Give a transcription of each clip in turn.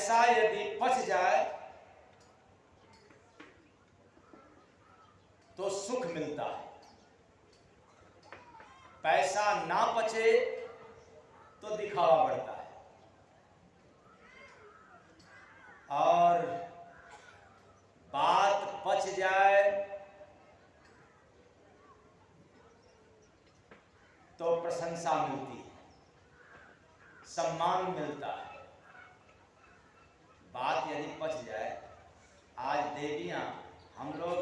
पैसा यदि पच जाए तो सुख मिलता है, पैसा ना पचे तो दिखावा बढ़ता है। और बात पच जाए तो प्रशंसा मिलती है, सम्मान मिलता है। बात यदि पच जाए, आज देवियां, हम लोग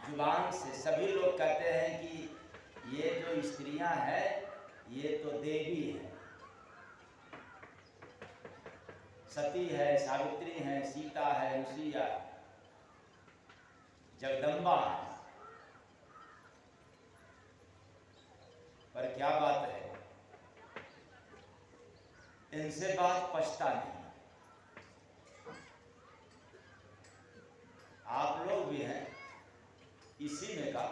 जुबान से सभी लोग कहते हैं कि ये जो स्त्रियां हैं ये तो देवी है, सती है, सावित्री है, सीता है, अनुसुईया, जगदम्बा है। पर क्या बात है, इनसे बात पछता नहीं। आप लोग भी हैं इसी में का,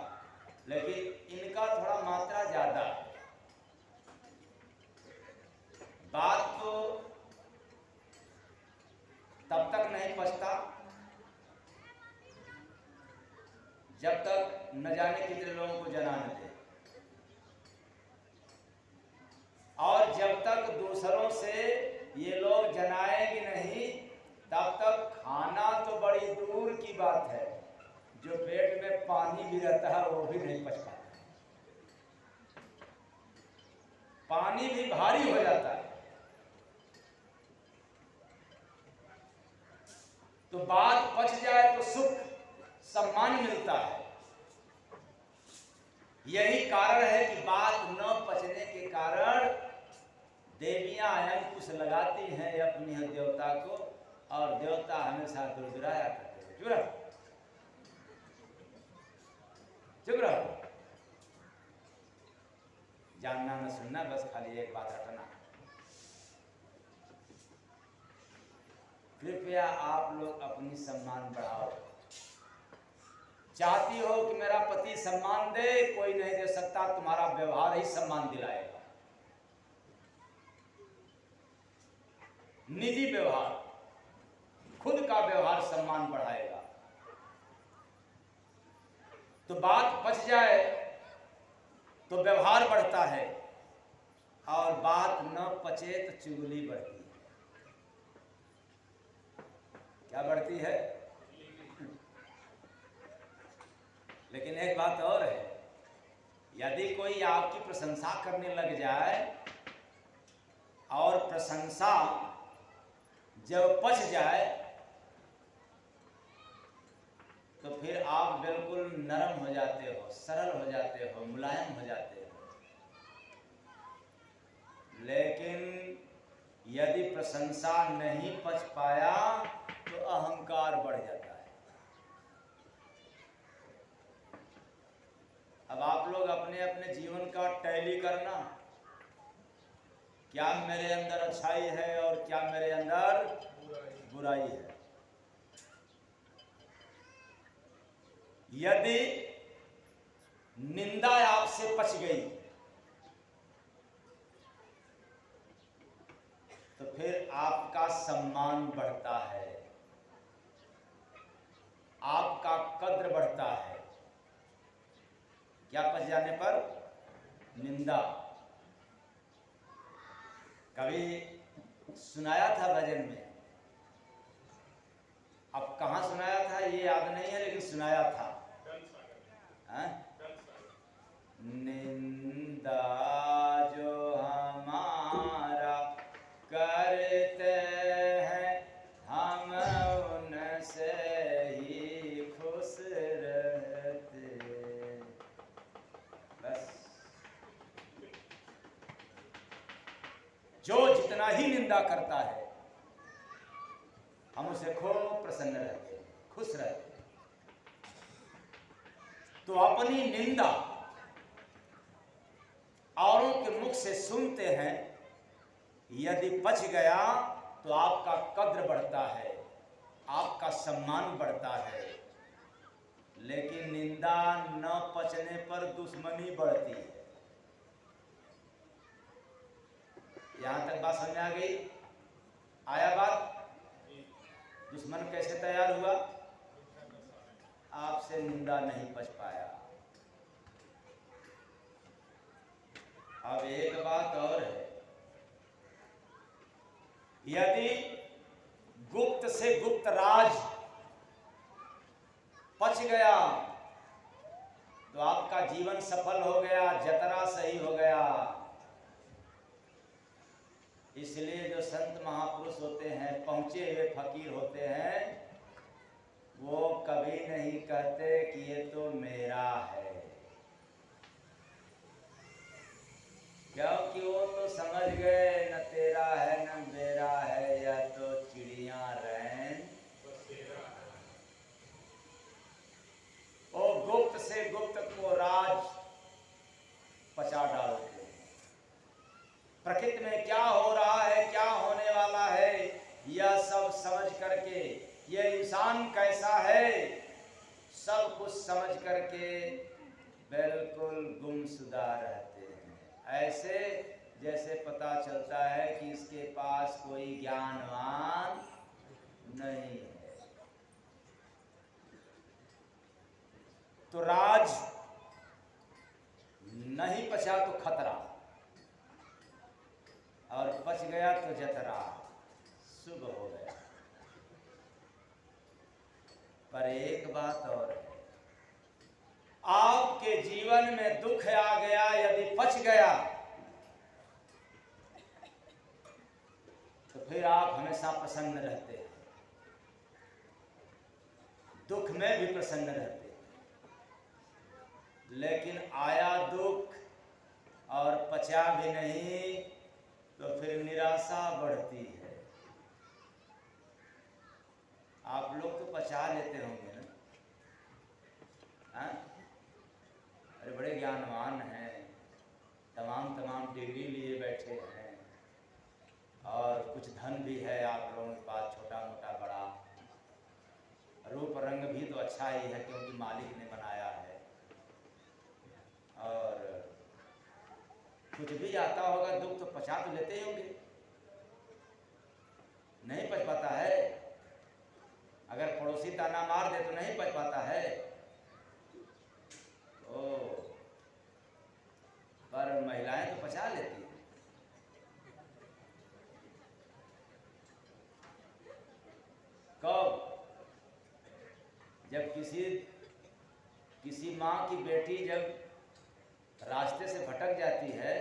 लेकिन इनका थोड़ा मात्रा ज्यादा है। बात तो तब तक नहीं पछता जब तक न जाने कितने लोगों को जना न दे, और जब तक दूसरों से ये लोग जनाएंगे नहीं तब तक खाना तो बड़ी दूर की बात है, जो पेट में पानी भी रहता है वो भी नहीं पच पाता, पानी भी भारी हो जाता है। तो बात पच जाए तो सुख सम्मान मिलता है। यही कारण है कि बात न पचने के कारण देवियां अंकुश लगाती हैं अपनी देवता को, और देवता हमेशा दुर्दुराया करते हैं। चुप रहो, जानना न सुनना, बस खाली एक बात रखना। कृपया आप लोग अपनी सम्मान बढ़ाओ। चाहती हो कि मेरा पति सम्मान दे, कोई नहीं दे सकता, तुम्हारा व्यवहार ही सम्मान दिलाएगा। निजी व्यवहार, खुद का व्यवहार सम्मान बढ़ाएगा। तो बात पच जाए तो व्यवहार बढ़ता है, और बात न पचे तो चुगली बढ़ती है। क्या बढ़ती है? लेकिन एक बात और है, यदि कोई आपकी प्रशंसा करने लग जाए और प्रशंसा जब पच जाए तो फिर आप बिल्कुल नरम हो जाते हो, सरल हो जाते हो, मुलायम हो जाते हो। लेकिन यदि प्रशंसा नहीं पच पाया तो अहंकार बढ़ जाता है। अब आप लोग अपने अपने जीवन का टैली करना, क्या मेरे अंदर अच्छाई है और क्या मेरे अंदर बुराई है। यदि निंदा आपसे पच गई तो फिर आपका सम्मान बढ़ता है, आपका कद्र बढ़ता है। क्या पच जाने पर? निंदा। कभी सुनाया था भजन में, अब कहाँ सुनाया था ये याद नहीं है, लेकिन सुनाया था। निंदा जो हमारा करते हैं हम उनसे ही खुश रहते। बस जो जितना ही निंदा करता है हम उसे खूब प्रसन्न रहते हैं, खुश रहते हैं। तो अपनी निंदा औरों के मुख से सुनते हैं, यदि पच गया तो आपका कद्र बढ़ता है, आपका सम्मान बढ़ता है। लेकिन निंदा न पचने पर दुश्मनी बढ़ती है। यहां तक बात समझ में आ गई? आया बात? दुश्मन कैसे तैयार हुआ? आपसे निंदा नहीं पच पाया। अब एक बात और है, यदि गुप्त से गुप्त राज पच गया तो आपका जीवन सफल हो गया, जतरा सही हो गया। इसलिए जो संत महापुरुष होते हैं, पहुंचे हुए फकीर होते हैं, वो कभी नहीं कहते कि ये तो मेरा है, क्योंकि वो तो समझ गए न तेरा है न मेरा है, या तो चिड़िया रैन। वो गुप्त से गुप्त को राज पचा डालते हैं। प्रकृति में क्या हो रहा है, क्या होने वाला है, यह सब समझ करके, ये इंसान कैसा है, सब कुछ समझ करके बिल्कुल गुमशुदा रहते हैं। ऐसे जैसे पता चलता है कि इसके पास कोई ज्ञानवान नहीं है। तो राज नहीं पचा तो खतरा, और पच गया तो जतरा, शुभ हो गया। पर एक बात और है, आपके जीवन में दुख आ गया, यदि पच गया तो फिर आप हमेशा प्रसन्न रहते हैं, दुख में भी प्रसन्न रहते हैं। लेकिन आया दुख और पचा भी नहीं तो फिर निराशा बढ़ती है। आप लोग तो पचा लेते होंगे ना? हाँ? अरे बड़े ज्ञानवान हैं, तमाम डिग्री लिए बैठे हैं, और कुछ धन भी है आप लोगों के पास, छोटा मोटा बड़ा, रूप रंग भी तो अच्छा ही है क्योंकि मालिक ने बनाया है, और कुछ भी आता होगा दुख तो पचा तो लेते ही होंगे। नहीं पच पाता है, अगर पड़ोसी ताना मार दे तो नहीं पच पाता है। पर महिलाएं तो पचा लेती हैं। कब? जब किसी माँ की बेटी जब रास्ते से भटक जाती है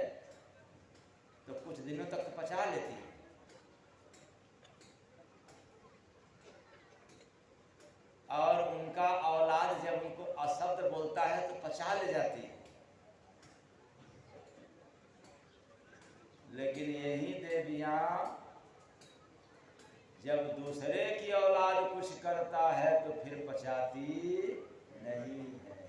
तो कुछ दिनों तक तो पचा लेती है, और उनका औलाद जब उनको अशब्द बोलता है तो पचा ले जाती है। लेकिन यही देवियां जब दूसरे की औलाद कुछ करता है तो फिर पचाती नहीं है।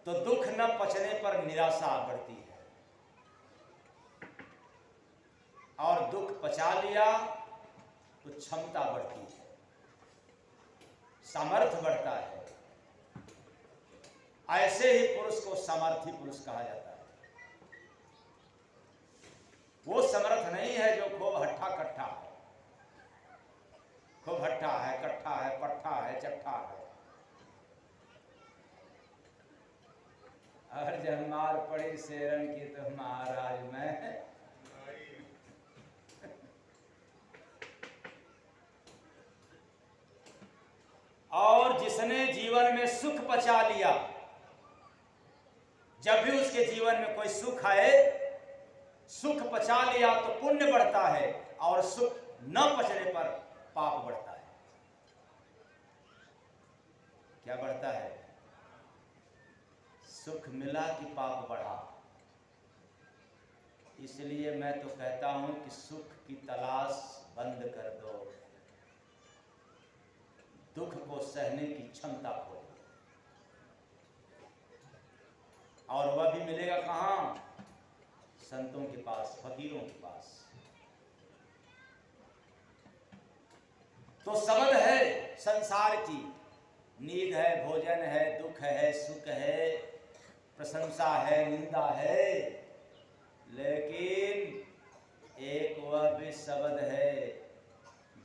तो दुख न पचने पर निराशा बढ़ती है, और दुख पचा लिया तो क्षमता बढ़ती है, सामर्थ्य बढ़ता है। ऐसे ही पुरुष को सामर्थी पुरुष कहा जाता है। वो समर्थ नहीं है जो खूब हट्ठा कट्ठा है, खूब हट्ठा है, कट्ठा है, पट्ठा है, चट्ठा है। और जब मार पड़ी शेरन की तो महाराज मैं और जिसने जीवन में सुख पचा लिया, जब भी उसके जीवन में कोई सुख आए, सुख पचा लिया तो पुण्य बढ़ता है, और सुख न पचने पर पाप बढ़ता है। क्या बढ़ता है? सुख मिला कि पाप बढ़ा। इसलिए मैं तो कहता हूं कि सुख की तलाश बंद कर दो, दुख को सहने की क्षमता खो, और वह भी मिलेगा कहां? संतों के पास, फकीरों के पास। तो सबद है संसार की, नींद है, भोजन है, दुख है, सुख है, प्रशंसा है, निंदा है, लेकिन एक वह भी शब्द है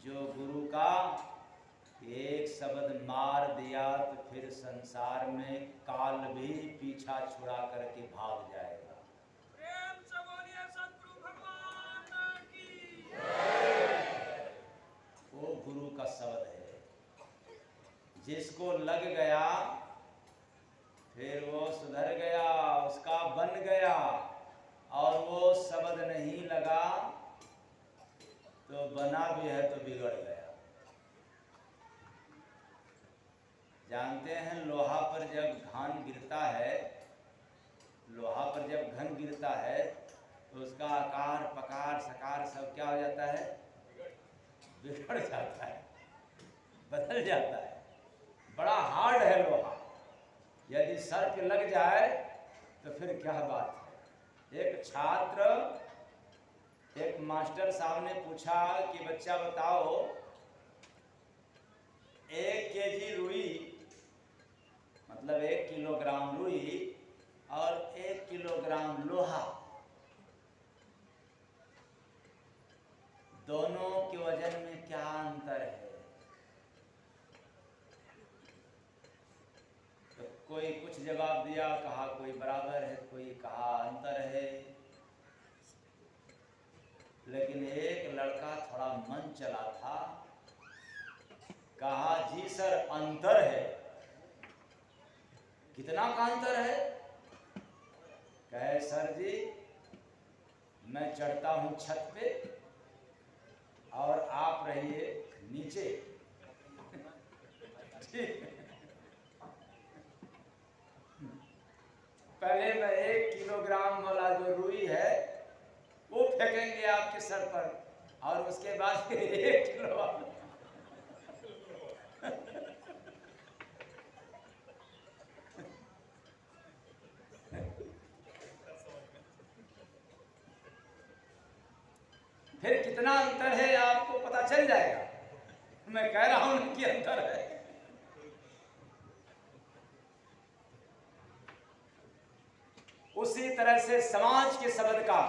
जो गुरु का एक शब्द मार दिया तो फिर संसार में काल भी पीछा छुड़ा करके भाग जाएगा। प्रेम से बोलिए सतगुरु भगवान की। वो गुरु का शब्द है, जिसको लग गया फिर वो सुधर गया, उसका बन गया। और वो शब्द नहीं लगा तो बना भी है तो बिगड़ गया। जानते हैं लोहा पर जब घान गिरता है, लोहा पर जब घन गिरता है तो उसका आकार पकार सकार सब क्या हो जाता है? बिगड़ जाता है, बदल जाता है। बड़ा हार्ड है लोहा, यदि सर पे लग जाए तो फिर क्या बात है। एक छात्र एक मास्टर साहब ने पूछा कि बच्चा बताओ 1 केजी रुई मतलब 1 किलोग्राम रुई और 1 किलोग्राम लोहा, दोनों के वजन में क्या अंतर है? तो कोई कुछ जवाब दिया, कहा कोई बराबर है, कोई कहा अंतर है। लेकिन एक लड़का थोड़ा मन चला था, कहा जी सर अंतर है। कितना का अंतर है? कहे सर जी मैं चढ़ता हूं छत पे और आप रहिए नीचे। ठीक, पहले मैं 1 किलोग्राम वाला जो रुई है वो फेंकेंगे आपके सर पर और उसके बाद फिर 1 किलो वाला। फिर कितना अंतर है आपको पता चल जाएगा। मैं कह रहा हूं कि अंतर है। उसी तरह से समाज के शब्द का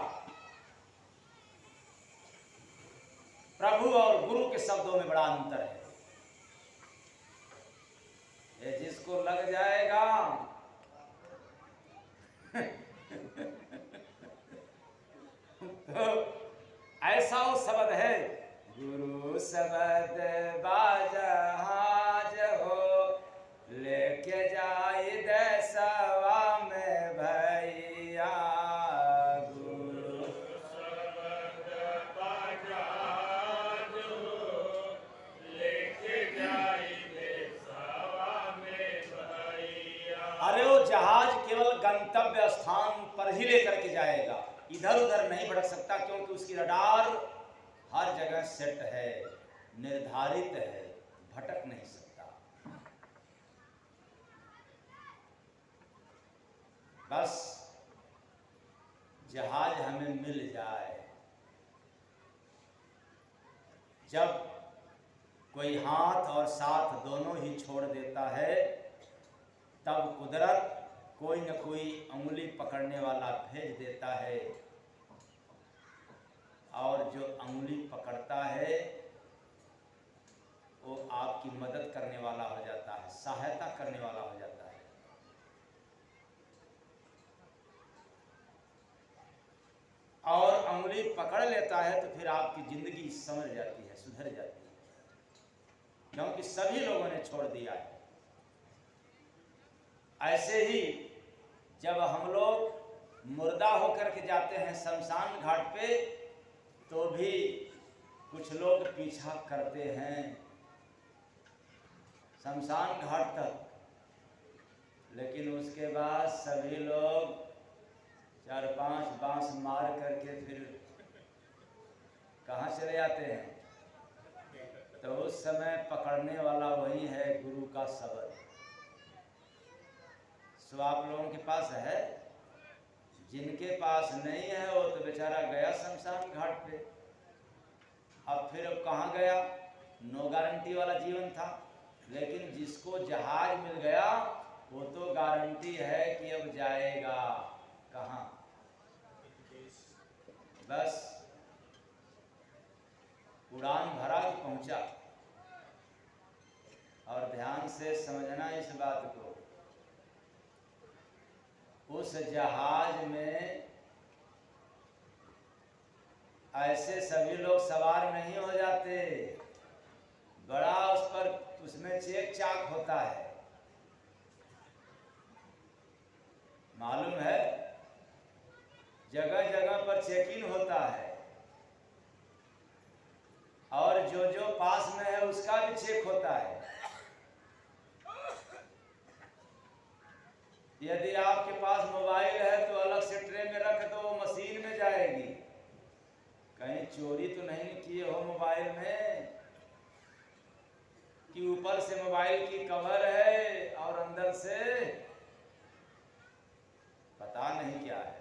प्रभु और गुरु के शब्दों में बड़ा अंतर है। ये जिसको लग जाएगा तो ऐसा वो शब्द है, गुरु शब्द बाजहाज हो लेके जाई देशवा में भैया। गुरु शब्द बाजहाज हो लेके जाई देशवा में भैया। अरे वो जहाज केवल गंतव्य स्थान पर ही लेकर के जाएगा, इधर उधर नहीं भटक सकता, क्योंकि उसकी रडार हर जगह सेट है, निर्धारित है, भटक नहीं सकता। बस जहाज हमें मिल जाए। जब कोई हाथ और साथ दोनों ही छोड़ देता है तब कुदरत कोई न कोई उंगली पकड़ने वाला भेज देता है, और जो उंगली पकड़ता है वो आपकी मदद करने वाला हो जाता है, सहायता करने वाला हो जाता है। और उंगली पकड़ लेता है तो फिर आपकी जिंदगी संवर जाती है, सुधर जाती है, क्योंकि सभी लोगों ने छोड़ दिया है। ऐसे ही जब हम लोग मुर्दा होकर के जाते हैं शमशान घाट पे तो भी कुछ लोग पीछा करते हैं शमशान घाट तक, लेकिन उसके बाद सभी लोग 4-5 बांस मार करके फिर कहाँ चले जाते हैं। तो उस समय पकड़ने वाला वही है गुरु का शब्द। सो आप लोगों के पास है, जिनके पास नहीं है वो तो बेचारा गया शमशान घाट पे। अब फिर अब कहाँ गया? नो गारंटी वाला जीवन था। लेकिन जिसको जहाज मिल गया वो तो गारंटी है कि अब जाएगा कहाँ? बस उड़ान भरा कि पहुंचा। और ध्यान से समझना इस बात को, उस जहाज में ऐसे सभी लोग सवार नहीं हो जाते। बड़ा उसमें चेक चाक होता है, मालूम है, जगह जगह पर चेक इन होता है। और जो जो पास में है उसका भी चेक होता है। यदि आपके पास मोबाइल है तो अलग से ट्रे में रख दो, वो मशीन में जाएगी। कहीं चोरी तो नहीं किए हो मोबाइल में, कि ऊपर से मोबाइल की कवर है और अंदर से पता नहीं क्या है।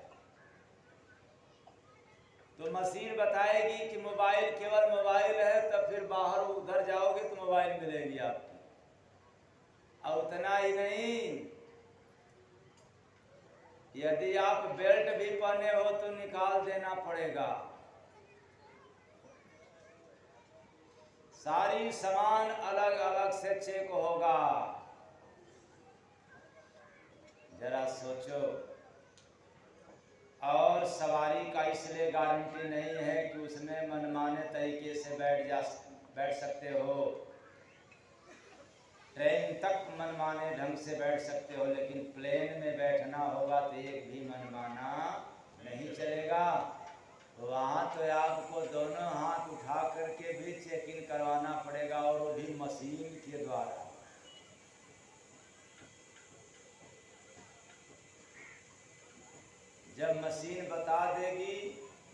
तो मशीन बताएगी कि मोबाइल केवल मोबाइल है, तब फिर बाहर उधर जाओगे तो मोबाइल मिलेगी आपकी। और उतना ही नहीं, यदि आप बेल्ट भी पहने हो तो निकाल देना पड़ेगा। सारी सामान अलग अलग से चेक होगा। जरा सोचो। और सवारी का इसलिए गारंटी नहीं है कि उसमें मनमाने तरीके से बैठ सकते हो। ट्रेन तक मनमाने ढंग से बैठ सकते हो, लेकिन प्लेन में बैठना होगा तो एक भी मनमाना नहीं चलेगा। वहाँ तो आपको दोनों हाथ उठा करके भी चेक इन करवाना पड़ेगा, और वो भी मशीन के द्वारा। जब मशीन बता देगी,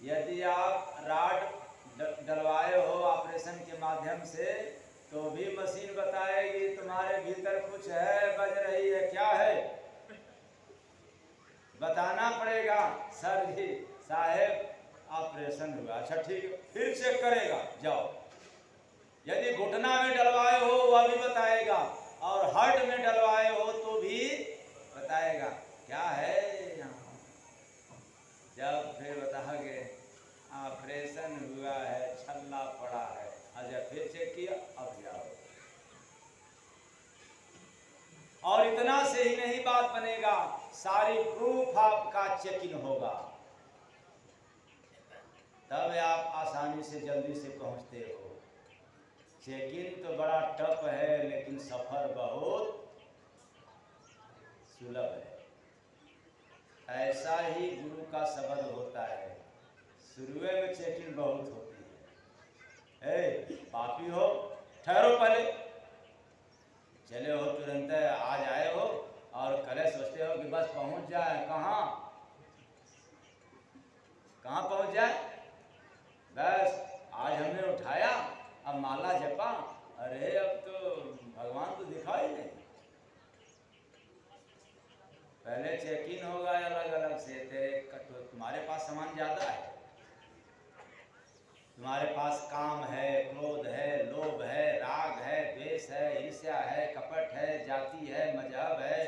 यदि आप राड डलवाए हो ऑपरेशन के माध्यम से, तो भी मशीन बताएगी तुम्हारे भीतर कुछ है, बज रही है, क्या है, बताना पड़ेगा। सर जी साहेब ऑपरेशन हुआ, अच्छा ठीक है, फिर चेक करेगा, जाओ। यदि घुटना में डलवाए हो वह भी बताएगा, और हार्ट में डलवाए हो तो भी बताएगा क्या है यहाँ। जब फिर बताओगे ऑपरेशन हुआ है, छल्ला पड़ा है, अच्छा फिर चेक किया, अब जाओ। और इतना से ही नहीं बात बनेगा, सारी प्रूफ आपका चेक इन होगा, तब आप आसानी से जल्दी से पहुंचते हो। चेक इन तो बड़ा टफ है, लेकिन सफर बहुत सुलभ है। ऐसा ही गुरु का शब्द होता है, शुरुए में चेक इन बहुत होती है। ए पापी हो, ठहरो, पहले चले हो, तुरंत आज आए हो, और कल सोचते हो कि बस पहुंच जाए। कहाँ पहुंच जाए, बस आज हमने उठाया, अब माला जपा, अरे अब तो भगवान तो दिखाई नहीं। पहले चेक इन होगा अलग अलग से, तो तुम्हारे पास सामान ज्यादा है, तुम्हारे पास काम है, क्रोध है, लोभ है, राग है, द्वेष है, ईर्ष्या है, कपट है, जाति है, मजहब है,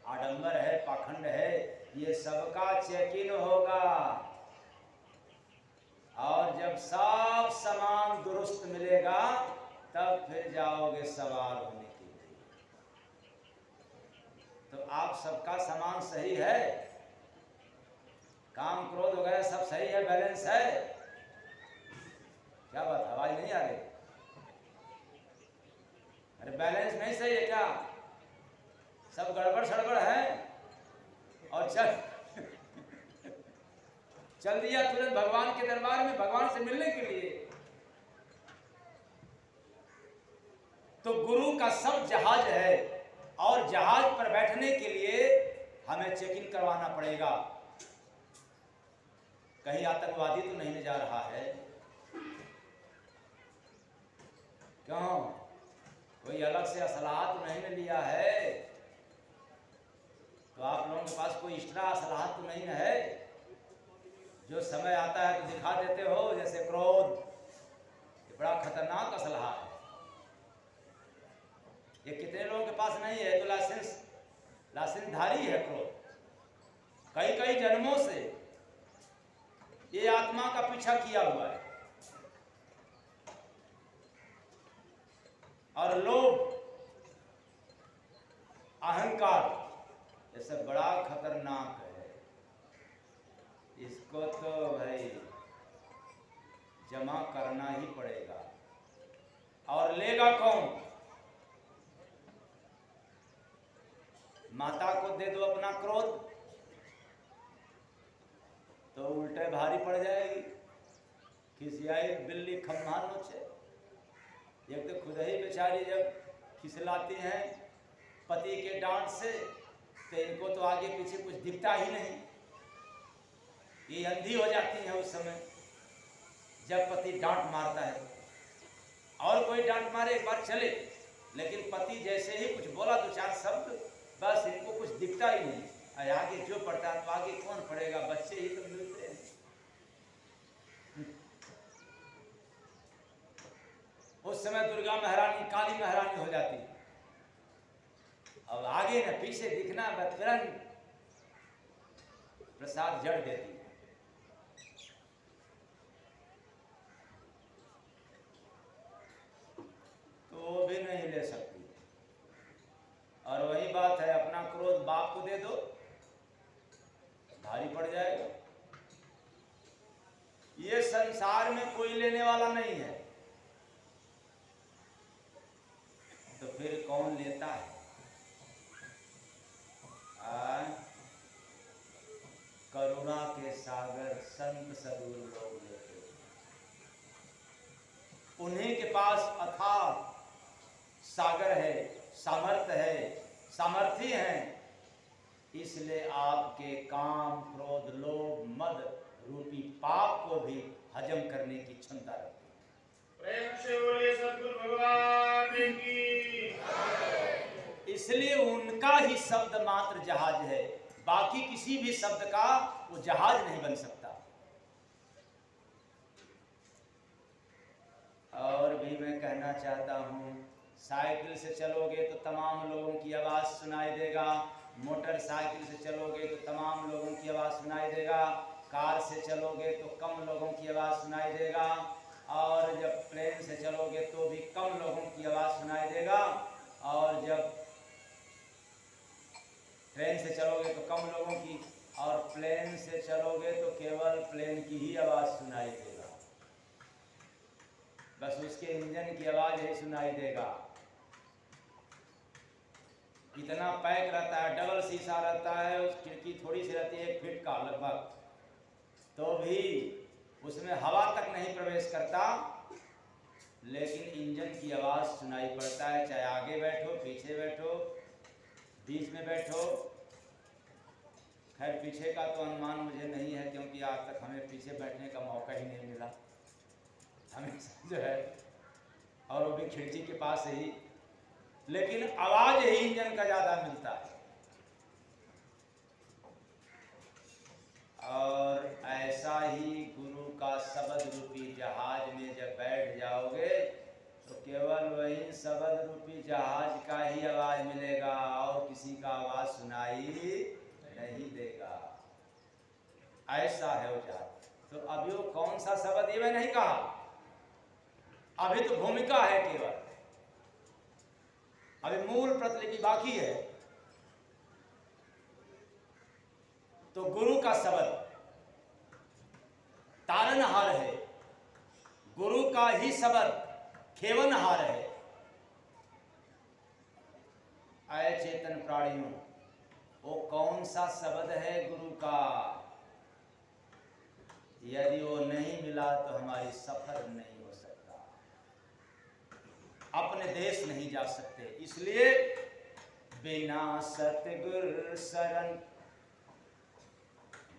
आडंबर है, पाखंड है, ये सबका चेक इन होगा। और जब सब सामान दुरुस्त मिलेगा, तब फिर जाओगे सवार होने के लिए। तो आप सबका सामान सही है, काम क्रोध वगैरह सब सही है, बैलेंस है, क्या बात, आवाज नहीं आ रही? अरे बैलेंस नहीं सही है क्या? सब गड़बड़ सड़बड़ है, और चल दिया तुरंत भगवान के दरबार में, भगवान से मिलने के लिए। तो गुरु का सब जहाज है, और जहाज पर बैठने के लिए हमें चेक इन करवाना पड़ेगा। कहीं आतंकवादी तो नहीं जा रहा है? क्यों? कोई अलग से असलाह तो नहीं न लिया है? तो आप लोगों के पास कोई एक्स्ट्रा असलाह तो नहीं है? जो समय आता है तो दिखा देते हो, जैसे क्रोध, ये बड़ा खतरनाक असलाह है। ये कितने लोगों के पास नहीं है? तो लाइसेंसधारी है क्रोध, कई कई जन्मों से ये आत्मा का पीछा किया हुआ है। और लोभ, अहंकार, ये सब बड़ा खतरनाक है। इसको तो भाई जमा करना ही पड़ेगा। और लेगा कौन? माता को दे दो अपना क्रोध तो उल्टे भारी पड़ जाएगी। खिसियाई बिल्ली खम्हा नोचे। एक तो खुद ही बेचारी जब खिसलाती हैं पति के डांट से, तो इनको तो आगे पीछे कुछ दिखता ही नहीं। ये अंधी हो जाती है उस समय जब पति डांट मारता है। और कोई डांट मारे एक बार चले, लेकिन पति जैसे ही कुछ बोला दो चार शब्द, बस इनको कुछ दिखता ही नहीं। आगे जो पढ़ता है तो आगे कौन पढ़ेगा, बच्चे ही तो मिलते हैं। उस समय दुर्गा महारानी काली महारानी हो जाती है। अब आगे न पीछे दिखना, तुरंत प्रसाद जड़ देती है। तो वो भी नहीं ले सकती। और वही बात है, अपना क्रोध बाप को दे दो, भारी पड़ जाएगा। ये संसार में कोई लेने वाला नहीं है, तो फिर कौन लेता है? करुणा के सागर संत सदगुरु लोग लेते, उन्हीं के पास अथाह सागर है, सामर्थ्य है, सामर्थ्य हैं। इसलिए आपके काम, क्रोध, लोभ, मद रूपी पाप को भी हजम करने की क्षमता रखती है। प्रेम से बोलिए सद्गुरु भगवान की। इसलिए उनका ही शब्द मात्र जहाज है, बाकी किसी भी शब्द का वो जहाज नहीं बन सकता। और भी मैं कहना चाहता हूँ, साइकिल से चलोगे तो तमाम लोगों की आवाज़ सुनाई देगा, मोटरसाइकिल से चलोगे तो तमाम लोगों की आवाज़ सुनाई देगा, कार से चलोगे तो कम लोगों की आवाज़ सुनाई देगा, और जब प्लेन से चलोगे तो भी कम लोगों की आवाज़ सुनाई देगा, और जब ट्रेन से चलोगे तो कम लोगों की, और प्लेन से चलोगे तो केवल प्लेन की ही आवाज़ सुनाई देगा। बस उसके इंजन की आवाज़ ही सुनाई देगा। इतना पैक रहता है, डबल शीशा रहता है, उस खिड़की थोड़ी सी रहती है 1 फीट का लगभग, तो भी उसमें हवा तक नहीं प्रवेश करता, लेकिन इंजन की आवाज़ सुनाई पड़ता है। चाहे आगे बैठो, पीछे बैठो, बीच में बैठो। खैर पीछे का तो अनुमान मुझे नहीं है, क्योंकि आज तक हमें पीछे बैठने का मौका ही नहीं मिला, हमें जो है, और वो भी खिड़की के पास ही। लेकिन आवाज ही इंजन का ज्यादा मिलता है। और ऐसा ही गुरु का शब्द रूपी जहाज में जब बैठ जाओगे तो केवल वही शब्द रूपी जहाज का ही आवाज मिलेगा, और किसी का आवाज सुनाई नहीं देगा। ऐसा है वो जहाज। तो अभी वो कौन सा शब्द, ये मैं नहीं कहा, अभी तो भूमिका है केवल, अभी मूल प्रतिलिपि बाकी है। तो गुरु का शब्द तारनहार है, गुरु का ही शब्द खेवनहार है। आए चेतन प्राणियों, वो कौन सा शब्द है गुरु का? यदि वो नहीं मिला तो हमारी सफर नहीं हो सकता, अपने देश नहीं जा सकते। इसलिए बिना सतगुरु शरण,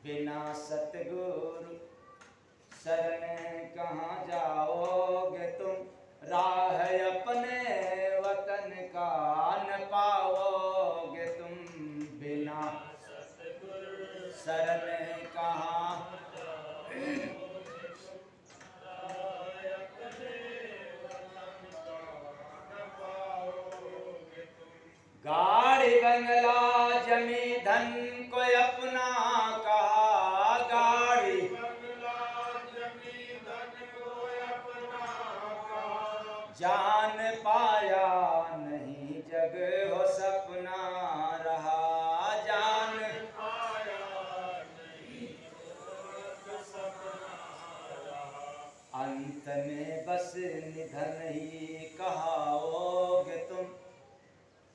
बिना सतगुरु शरण कहाँ जाओगे तुम, राह अपने वतन का न पाओगे तुम। बिना सतगुरु शरण कहाँ, गाड़ी बंगला जमी धन को अपना कहा, गाड़ी बंगला निधन ही कहाओगे तुम,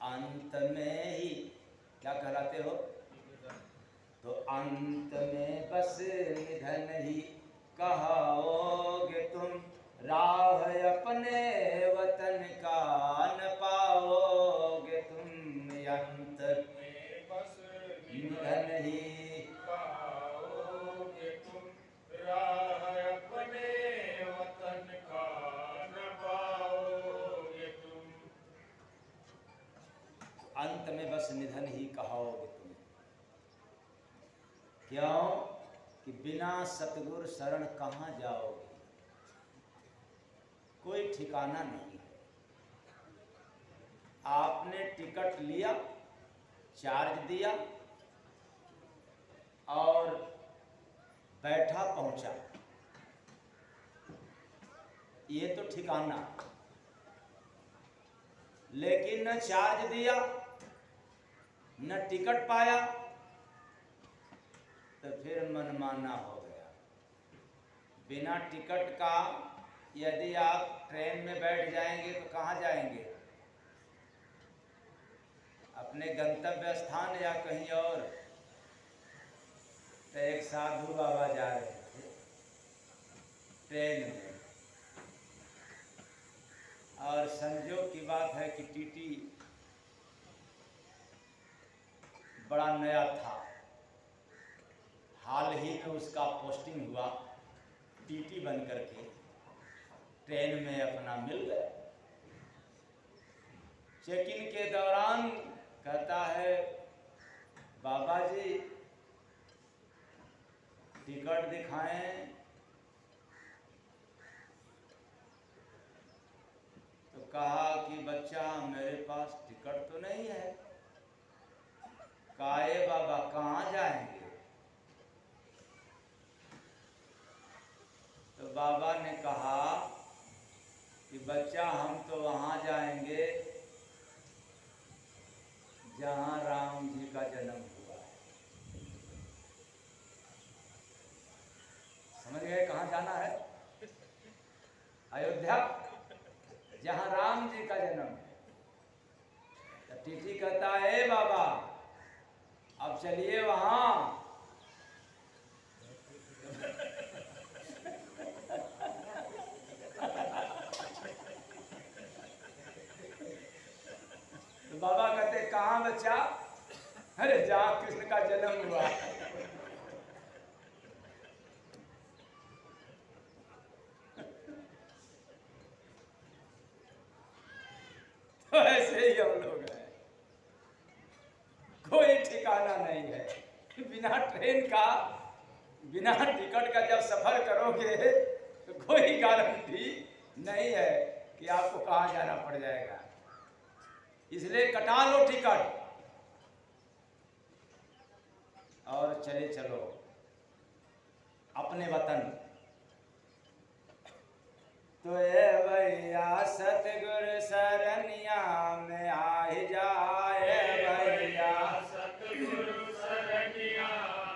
अंत में ही क्या कहलाते हो? तो अंत में बस निधन ही कहाओगे तुम, राह अपने वतन का न पाओगे तुम, अंत में बस निधन ही कहाओगे तुम, राह अपने वतन का न पाओगे तुम। अंत में बस निधन ही कहाओगे तुम। क्यों कि बिना सतगुरु शरण कहाँ जाओगे, कोई ठिकाना नहीं है। आपने टिकट लिया, चार्ज दिया और बैठा पहुंचा, ये तो ठिकाना। लेकिन न चार्ज दिया न टिकट पाया तो फिर मनमाना हो गया। बिना टिकट का यदि आप ट्रेन में बैठ जाएंगे तो कहाँ जाएंगे? अपने गंतव्य स्थान या कहीं और। तो एक साधु बाबा जा रहे थे ट्रेन में, और संजोग की बात है कि टीटी बड़ा नया था, हाल ही में उसका पोस्टिंग हुआ, टीटी बन करके ट्रेन में अपना मिल गया। चेकिंग के दौरान कहता है, बाबा जी टिकट दिखाएं। तो कहा कि बच्चा मेरे पास टिकट तो नहीं है। काहे बाबा कहाँ जाएंगे? तो बाबा ने कहा कि बच्चा हम तो वहाँ जाएंगे जहाँ राम जी का जन्म हुआ है। समझ गए कहाँ जाना है? अयोध्या, जहाँ राम जी का जन्म है। तो टीटी कहता है बाबा अब चलिए वहाँ। तो बाबा कहते कहाँ बच्चा? अरे जहाँ कृष्ण का जन्म हुआ। तो ऐसे ही हम लोग हैं, कोई ठिकाना नहीं है। बिना ट्रेन का, बिना टिकट का जब सफर करोगे तो कोई गारंटी नहीं है कि आपको कहाँ जाना पड़ जाएगा। इसलिए कटा लो टिकट और चले चलो अपने वतन। तो ये भैया सतगुरु सरनिया में आहि जाए, भैया सतगुरु सरनिया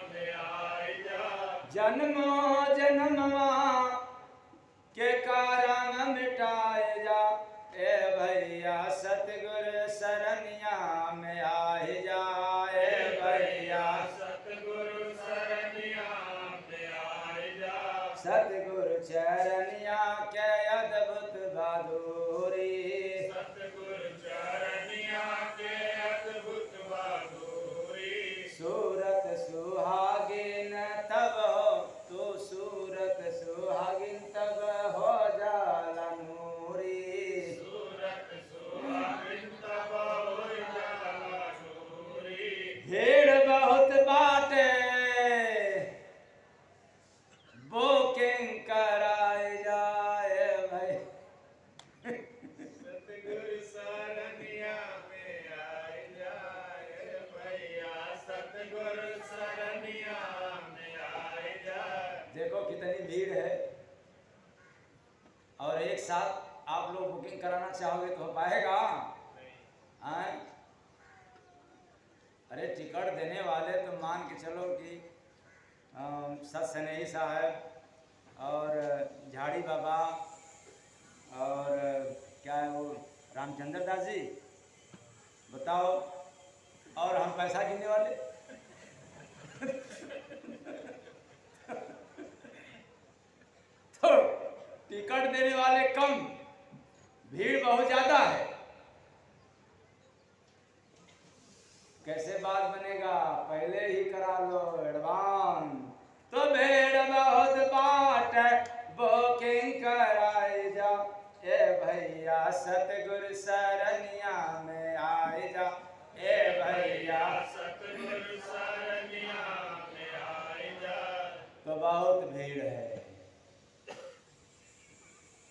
में आए जा, जन्मों जन्मवा के कारण मिटाए जा। ए भैया सतगुरु सरनिया में आहि जाए, भैया सतगुरु सरनिया में आए जा, सतगुरु चरनिया के अद्भुत बहादुरी। सतगुरु चरनिया के अद्भुत बहादुरी। सूरत सुहागिन तब हो तू, सूरत सुहागिन तब हो जाला नूरी। सूरत सुहागिन तब हो जाला नूरी। भीड़ बहुत बाटे बुकिंग कराए जाए भाई। सतगुरु सरनिया में आए जाए, भैया सतगुरु सरनिया में आए जाए। देखो कितनी भीड़ है, और एक साथ आप लोग बुकिंग कराना चाहोगे तो हो पाएगा? आए? अरे टिकट देने वाले तो मान के चलो कि सत स्नेही साहब और झाड़ी बाबा और क्या है वो रामचंद्र दास जी बताओ, और हम पैसा गिनने वाले। तो टिकट देने वाले कम, भीड़ बहुत ज्यादा है। कैसे बात बनेगा? पहले ही करा लो एडवांस। तो भीड़ बहुत बाट बुकिंग कराई जा, ए भैया सतगुरु सरनिया में आए जा, ए भैया सतगुरु सरनिया में आए जा। तो बहुत भीड़ है।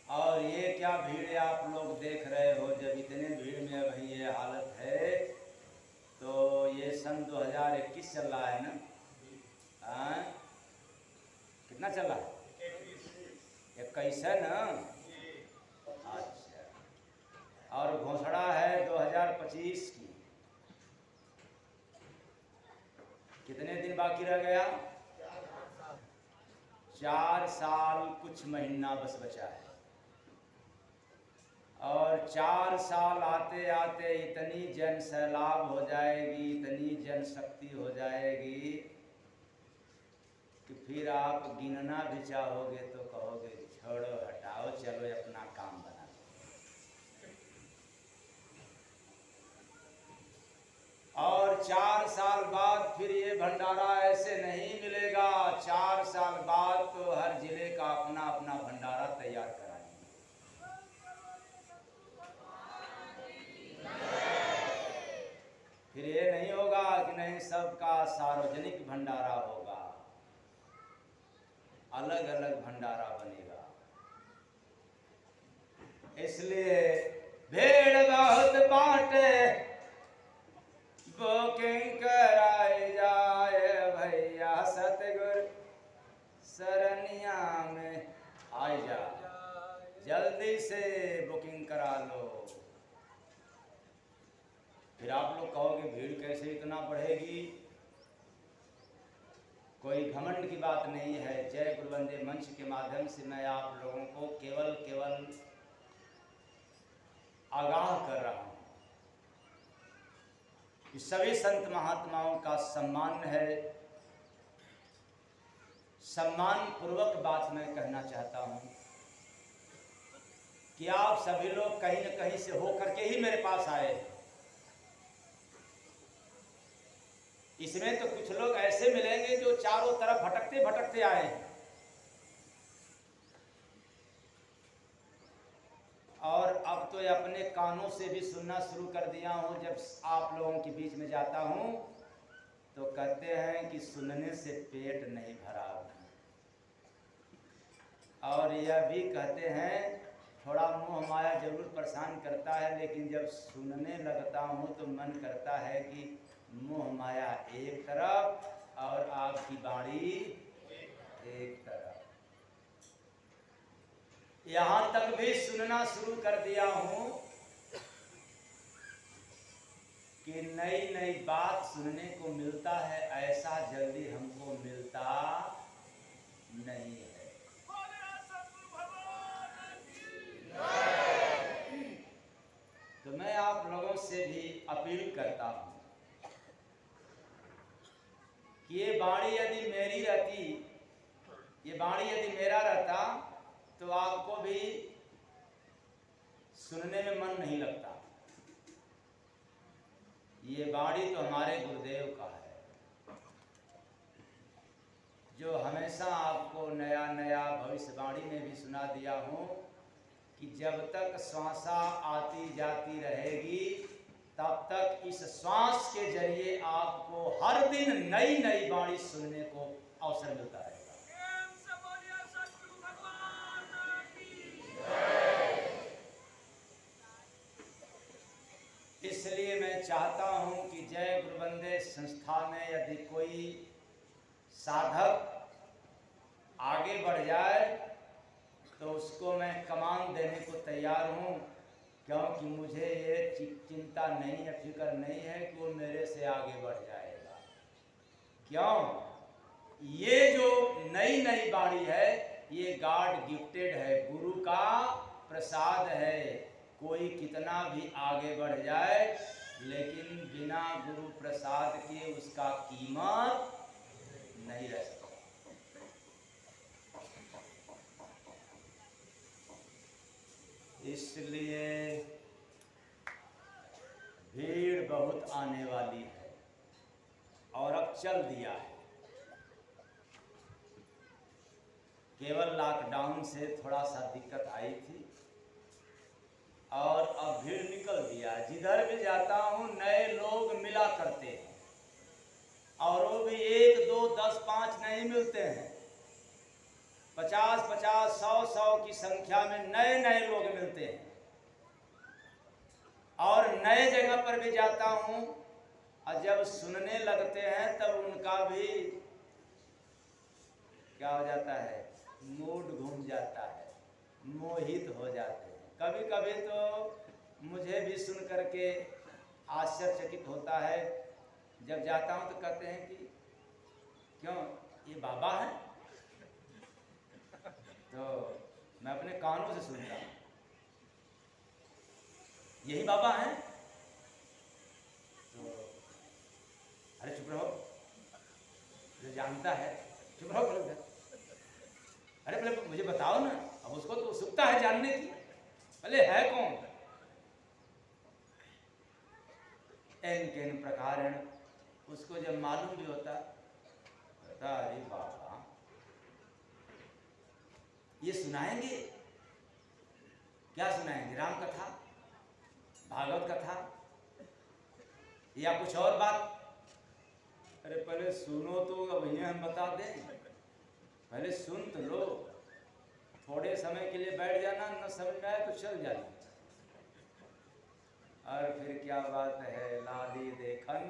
और ये क्या भीड़ आप लोग देख रहे हो, जब इतने भीड़ में अभी ये हालत है, तो ये सन 2021 चल रहा है ना? हाँ? कितना चल रहा है? 21 है ना? अच्छा, और घोषणा है 2025 की। कितने दिन बाकी रह गया? 4 साल कुछ महीना बस बचा है। और 4 साल आते आते इतनी जन सैलाब हो जाएगी, इतनी जनशक्ति हो जाएगी कि फिर आप गिनना भी चाहोगे तो कहोगे छोड़ो हटाओ, चलो अपना काम बना। और 4 साल बाद फिर ये भंडारा ऐसे नहीं मिलेगा। 4 साल बाद तो हर जिले का अपना अपना भंडारा तैयार कराएंगे। फिर ये नहीं होगा कि नहीं सबका सार्वजनिक भंडारा होगा, अलग अलग भंडारा बनेगा। इसलिए भीड़ बहुत बाटे बुकिंग कराई जाए, भैया सतगुरु सरनिया में आ जा, जल्दी से बुकिंग करा लो। फिर आप लोग कहोगे भीड़ कैसे इतना बढ़ेगी? कोई घमंड की बात नहीं है। जय गुरु वंदे मंच के माध्यम से मैं आप लोगों को केवल आगाह कर रहा हूं कि सभी संत महात्माओं का सम्मान है। सम्मान पूर्वक बात मैं कहना चाहता हूं कि आप सभी लोग कहीं न कहीं से होकर के ही मेरे पास आए। इसमें तो कुछ लोग ऐसे मिलेंगे जो चारों तरफ भटकते भटकते आए हैं, और अब तो अपने कानों से भी सुनना शुरू कर दिया हूं। जब आप लोगों के बीच में जाता हूं तो कहते हैं कि सुनने से पेट नहीं भरा, और यह भी कहते हैं थोड़ा मोह माया जरूर परेशान करता है, लेकिन जब सुनने लगता हूं तो मन करता है कि मोह माया एक तरफ और आपकी बाणी एक तरफ। यहां तक भी सुनना शुरू कर दिया हूं कि नई नई बात सुनने को मिलता है, ऐसा जल्दी हमको मिलता नहीं है। तो मैं आप लोगों से भी अपील करता हूं कि ये बाणी यदि मेरी रहती, ये बाणी यदि मेरा रहता तो आपको भी सुनने में मन नहीं लगता। ये बाणी तो हमारे गुरुदेव का है, जो हमेशा आपको नया नया भविष्यवाणी में भी सुना दिया हूं कि जब तक श्वासा आती जाती रहेगी तब तक इस श्वास के जरिए आपको हर दिन नई नई बाणी सुनने को अवसर मिलता रहेगा। इसलिए मैं चाहता हूं कि जय गुरुवंदे संस्था में यदि कोई साधक आगे बढ़ जाए तो उसको मैं कमान देने को तैयार हूं, क्योंकि मुझे ये चिंता नहीं है, फिक्र नहीं है कि वो मेरे से आगे बढ़ जाएगा। क्यों? ये जो नई नई बाणी है ये गॉड गिफ्टेड है, गुरु का प्रसाद है। कोई कितना भी आगे बढ़ जाए लेकिन बिना गुरु प्रसाद के उसका कीमत नहीं रह सकता। इसलिए भीड़ बहुत आने वाली है और अब चल दिया है। केवल लॉकडाउन से थोड़ा सा दिक्कत आई थी और अब भीड़ निकल दिया। जिधर भी जाता हूँ नए लोग मिला करते हैं और वो भी 1, 2, 10, 5 नहीं मिलते हैं। 50, 50, 100 की संख्या में नए नए लोग मिलते हैं। और नए जगह पर भी जाता हूँ और जब सुनने लगते हैं तब उनका भी क्या हो जाता है, मूड घूम जाता है, मोहित हो जाते हैं। कभी कभी तो मुझे भी सुन करके आश्चर्यचकित होता है। जब जाता हूँ तो कहते हैं कि क्यों ये बाबा है? तो मैं अपने कानों से सुनता हूँ, यही बाबा हैं? तो अरे चुप रहो, जो जानता है चुप रहो। अरे पहले मुझे बताओ ना, अब उसको तो उत्सुकता है जानने की, भले है कौन? इन प्रकार उसको जब मालूम भी होता अरे बाबा ये सुनाएंगे, क्या सुनाएंगे? राम कथा, भागवत कथा या कुछ और बात? अरे पहले सुनो तो, अब भैया हम बता दें, पहले सुन तो लो। थोड़े समय के लिए बैठ जाना, न समझ में आए तो चल जाना। और फिर क्या बात है, लाली देखन,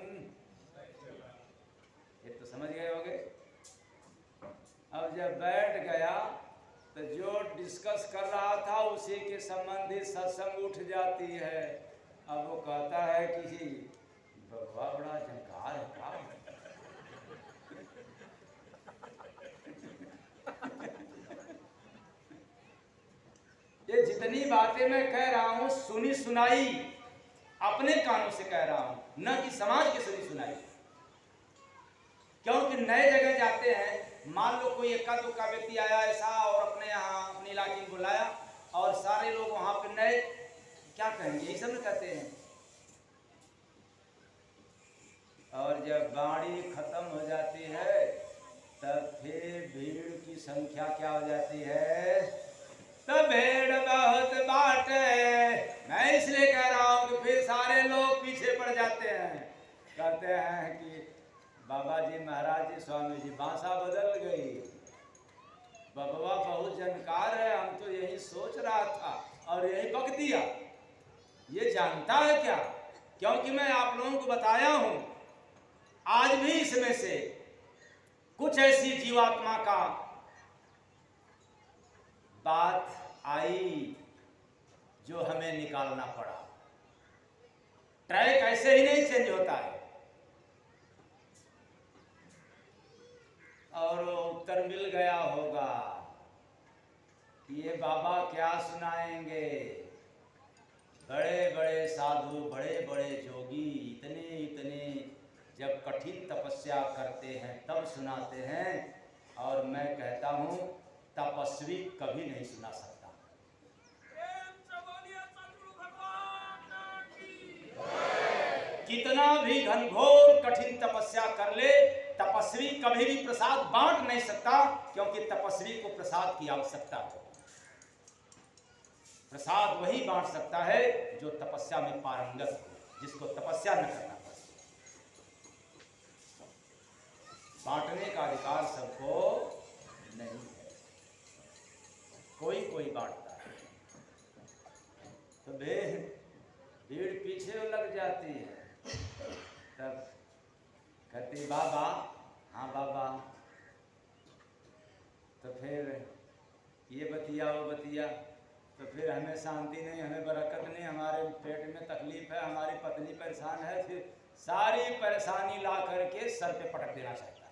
ये तो समझ गए होगे। अब जब बैठ गया तो जो डिस्कस कर रहा था उसी के संबंधी सत्संग उठ जाती है। अब वो कहता है कि बबुआ बड़ा झंकार है का? ये जितनी बातें मैं कह रहा हूँ सुनी सुनाई अपने कानों से कह रहा हूँ, न कि समाज की सुनी सुनाई। क्योंकि नए जगह जाते हैं, मान लो कोई इक्का दुक्का व्यक्ति आया ऐसा और अपने यहाँ अपने इलाके में बुलाया और सारे लोग वहां पे नए, क्या कहेंगे? यही सब कहते हैं। और जब गाड़ी खत्म हो जाती है तब फिर भीड़ की संख्या क्या हो जाती है? तब भीड़ बहुत बाटे। मैं इसलिए कह रहा हूं कि फिर सारे लोग पीछे पड़ जाते हैं, कहते हैं कि बाबा जी, महाराज जी, स्वामी जी, भाषा बदल गई, बबुआ बहुत जानकार है, हम तो यही सोच रहा था और यही बक दिया। ये जानता है क्या? क्योंकि मैं आप लोगों को बताया हूं, आज भी इसमें से कुछ ऐसी जीवात्मा का बात आई जो हमें निकालना पड़ा। ट्रैक ऐसे ही नहीं चेंज होता है। और उत्तर मिल गया होगा कि ये बाबा क्या सुनाएंगे। बड़े बड़े साधु, बड़े बड़े जोगी इतने इतने जब कठिन तपस्या करते हैं तब सुनाते हैं। और मैं कहता हूँ तपस्वी कभी नहीं सुना सकता। कितना भी घनघोर कठिन तपस्या कर ले, तपस्वी कभी भी प्रसाद बांट नहीं सकता, क्योंकि तपस्वी को प्रसाद की आवश्यकता है। प्रसाद वही बांट सकता है जो तपस्या में पारंगत हो, जिसको तपस्या न करना पड़े। बांटने का अधिकार सबको नहीं है, कोई कोई बांटता है। तो भीड़ पीछे लग जाती है। तब कहती बाबा, हाँ बाबा, तो फिर ये बतिया वो बतिया, तो फिर हमें शांति नहीं, हमें बरकत नहीं, हमारे पेट में तकलीफ है, हमारी पत्नी परेशान है। फिर सारी परेशानी ला करके सर पे पटक देना चाहता है।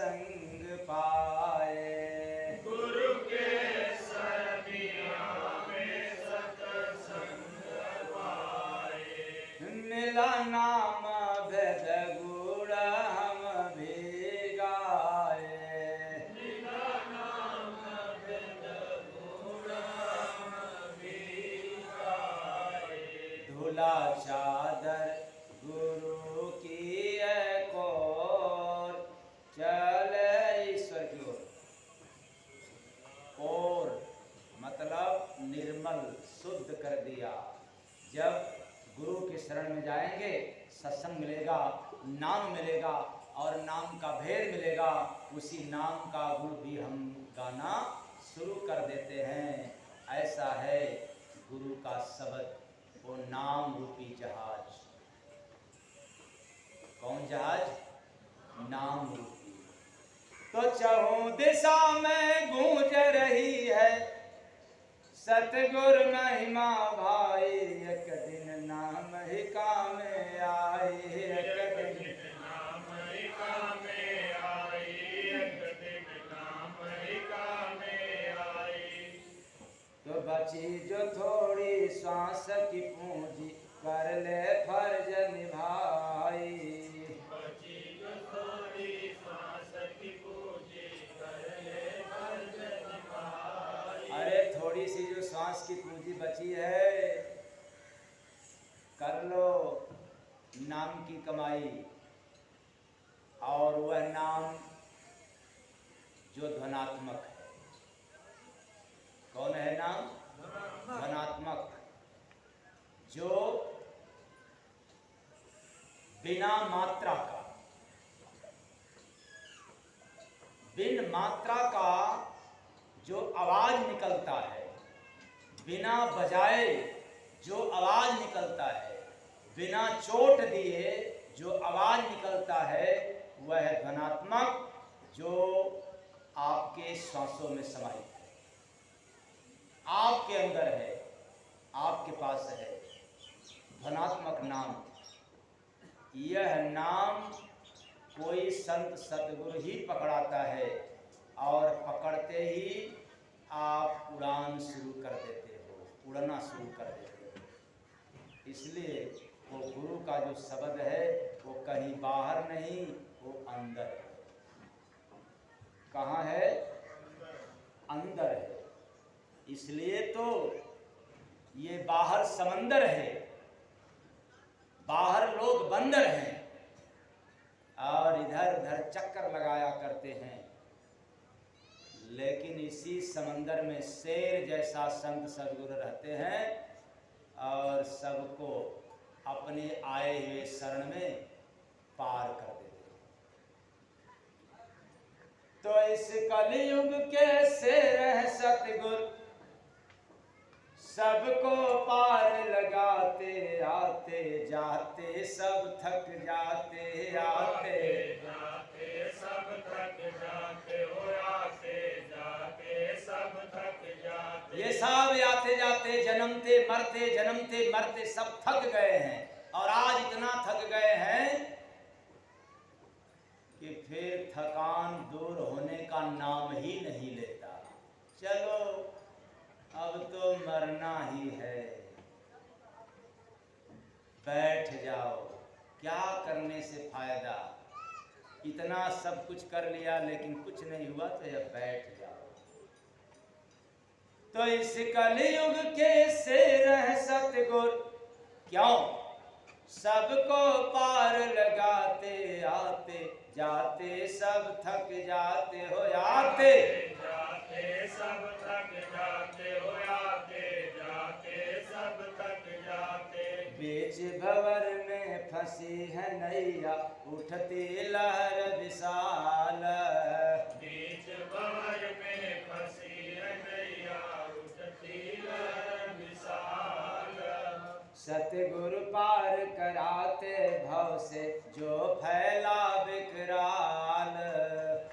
सत्संग पाए। गुरु के सरनिया में सत्संग पाए। मिला नाम भेद गुण हम भी गाए। मिला नाम भेद गुण हम भी गाए। धुला चादर गुरु की एक ओर, चले ईश्वर की ओर। और मतलब निर्मल शुद्ध कर दिया। जब गुरु के शरण में जाएंगे, सत्संग मिलेगा, नाम मिलेगा और नाम का भेद मिलेगा। उसी नाम का गुण भी हम गाना शुरू कर देते हैं। ऐसा है गुरु का शब्द, वो नाम रूपी जहाज। कौन जहाज? नाम रूपी। तो चहुं दिशा में गूंज रही है सतगुर महिमा भाई। एक दिन नाम ही काम आई। एक दिन नाम ही काम आई। एक दिन नाम ही काम आई। तो बची जो थोड़ी सांस की पूंजी, कर ले फर्ज निभाई। बची जो थोड़ी सांस की पूंजी, कर ले फर्ज निभाई। अरे थोड़ी सी जो सांस की पूंजी बची है, कर लो नाम की कमाई। और वह नाम जो ध्वनात्मक है। कौन है नाम? ध्वनात्मक, जो बिना मात्रा का, बिन मात्रा का जो आवाज निकलता है, बिना बजाए जो आवाज निकलता है, बिना चोट दिए जो आवाज निकलता है, वह ध्वनात्मक जो आपके सांसों में समाहित है, आपके अंदर है, आपके पास है। ध्वनात्मक नाम। यह नाम कोई संत सतगुरु ही पकड़ाता है और पकड़ते ही आप उड़ान शुरू कर देते हो, उड़ना शुरू कर देते हो। इसलिए वो गुरु का जो शब्द है वो कहीं बाहर नहीं, वो अंदर है। कहाँ है? अंदर है। इसलिए तो ये बाहर समंदर है, बाहर लोग बंदर हैं और इधर उधर चक्कर लगाया करते हैं। लेकिन इसी समंदर में शेर जैसा संत सद्गुरु रहते हैं और सबको अपने आए हुए शरण में पार कर देते हैं। तो इस कलयुग के शेर हैं सतगुरु, सबको पार लगाते, आते जाते सब थक जाते, आते जाते सब थक जाते हो। आते जाते सब थक जाते। ये सब आते जाते जन्मते मरते, जन्मते मरते सब थक गए हैं। और आज इतना थक गए हैं कि फिर थकान दूर होने का नाम ही नहीं लेता। चलो अब तो मरना ही है, बैठ जाओ, क्या करने से फायदा। इतना सब कुछ कर लिया लेकिन कुछ नहीं हुआ तो अब बैठ जाओ। तो इस कलयुग के शेर हैं सतगुरु, क्यों? सबको पार लगाते, आते जाते सब थक जाते हो, आते जाते सब थक जाते हो। आते जाते सब थक जाते। बीच भंवर में फंसी है नैया, उठती लहर विशाल। बीच भंवर में फंसी है नैया, उठती लहर विशाल। सतगुरु पार कराते भव से जो फैला विकराल।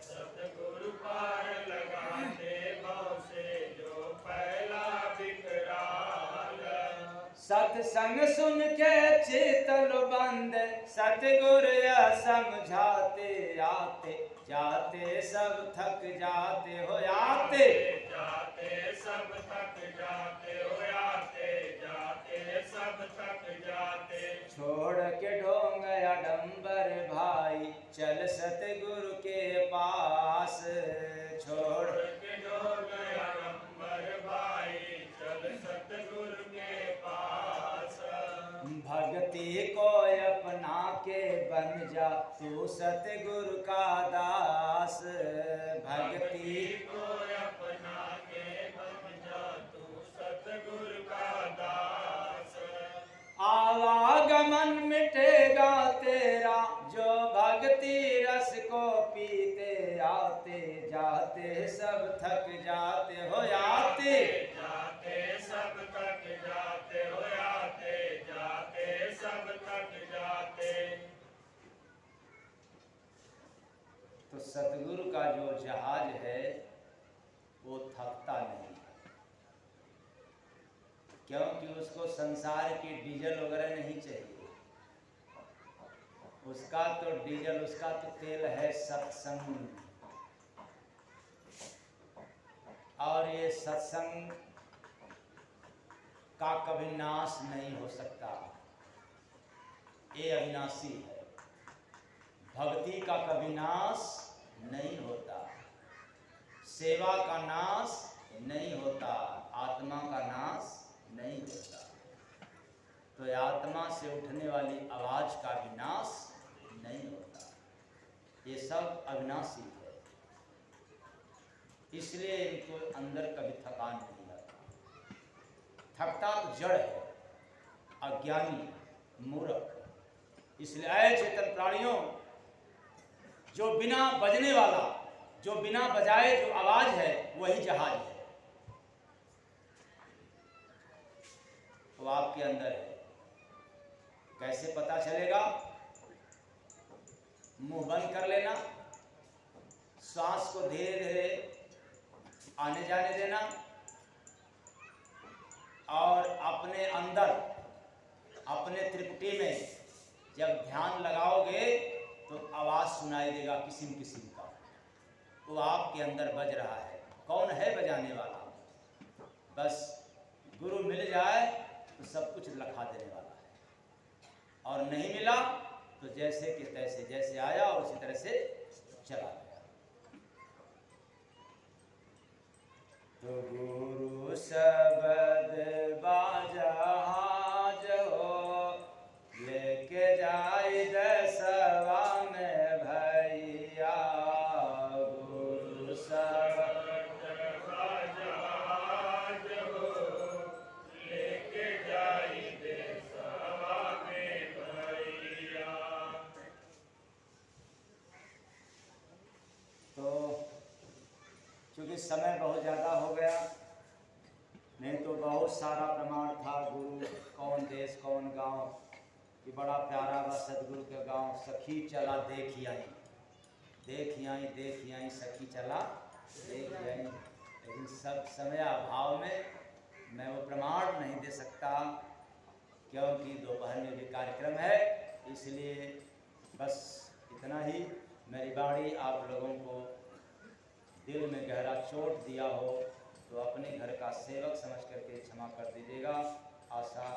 सतगुरु पार लगाते भव से जो फैला विकराल। सत्संग सुन के चेतन बंद, सतगुरु समझाते, आते जाते सब थक जाते हो, आते जाते सब थक जाते हो, आते जाते सब थक जाते। छोड़ के ढोंग आडंबर भाई, चल सतगुरु के पास, छोड़ के ढोंग आडंबर भाई, चल सतगुरु के पास। भक्ति को अपना के बन जा, तू सतगुरु का दास, भक्ति को अपना के बन जा, तू सतगुरु का दास। आवागमन मिटेगा तेरा, जो भक्ति रस को पीते, आते जाते सब थक जाते हो, आते जाते सब थक जाते हो, आते जाते सब थक जाते। तो सतगुरु का जो जहाज है वो थकता नहीं, क्योंकि उसको संसार की डीजल वगैरह नहीं चाहिए। उसका तो डीजल, उसका तो तेल है सत्संग, और ये सत्संग का कभी नाश नहीं हो सकता, ये अविनाशी है। भक्ति का कभी नाश नहीं होता, सेवा का नाश नहीं होता, आत्मा का नाश नहीं होता। तो आत्मा से उठने वाली आवाज का भी नाश नहीं होता, ये सब अविनाशी है। इसलिए इनको अंदर कभी थकान नहीं आता। थकता तो जड़ है, अज्ञानी, मूर्ख। इसलिए ऐ चेतन प्राणियों, जो बिना बजने वाला, जो बिना बजाए जो आवाज है, वही जहाज है, वो आपके अंदर है। कैसे पता चलेगा? मुंह बंद कर लेना, सांस को धीरे धीरे आने जाने देना, और अपने अंदर, अपने त्रिपुटी में जब ध्यान लगाओगे तो आवाज सुनाई देगा किस्म किस्म का, वो आपके अंदर बज रहा है। कौन है बजाने वाला? बस गुरु मिल जाए तो सब कुछ लखा देने वाला है, और नहीं मिला तो जैसे कि तैसे, जैसे आया और उसी तरह से चला गया। तो गुरु शब्द बाजहाज हो, लेके जाए दसवा में भैया, गुरु शब्द जहाज हो, लेके जाई देशवा में भैया। तो चूँकि समय बहुत ज़्यादा हो गया, नहीं तो बहुत सारा प्रमाण था। गुरु कौन देश कौन गांव, कि बड़ा प्यारा बा सदगुरु के गांव। सखी चला देखी आई, देखी आई, देखी आई, सखी चला देखी आई। लेकिन सब समय अभाव में मैं वो प्रमाण नहीं दे सकता, क्योंकि दोपहर में भी कार्यक्रम है। इसलिए बस इतना ही। मेरी बाणी आप लोगों को दिल में गहरा चोट दिया हो तो अपने घर का सेवक समझ करके क्षमा कर दीजिएगा। आशा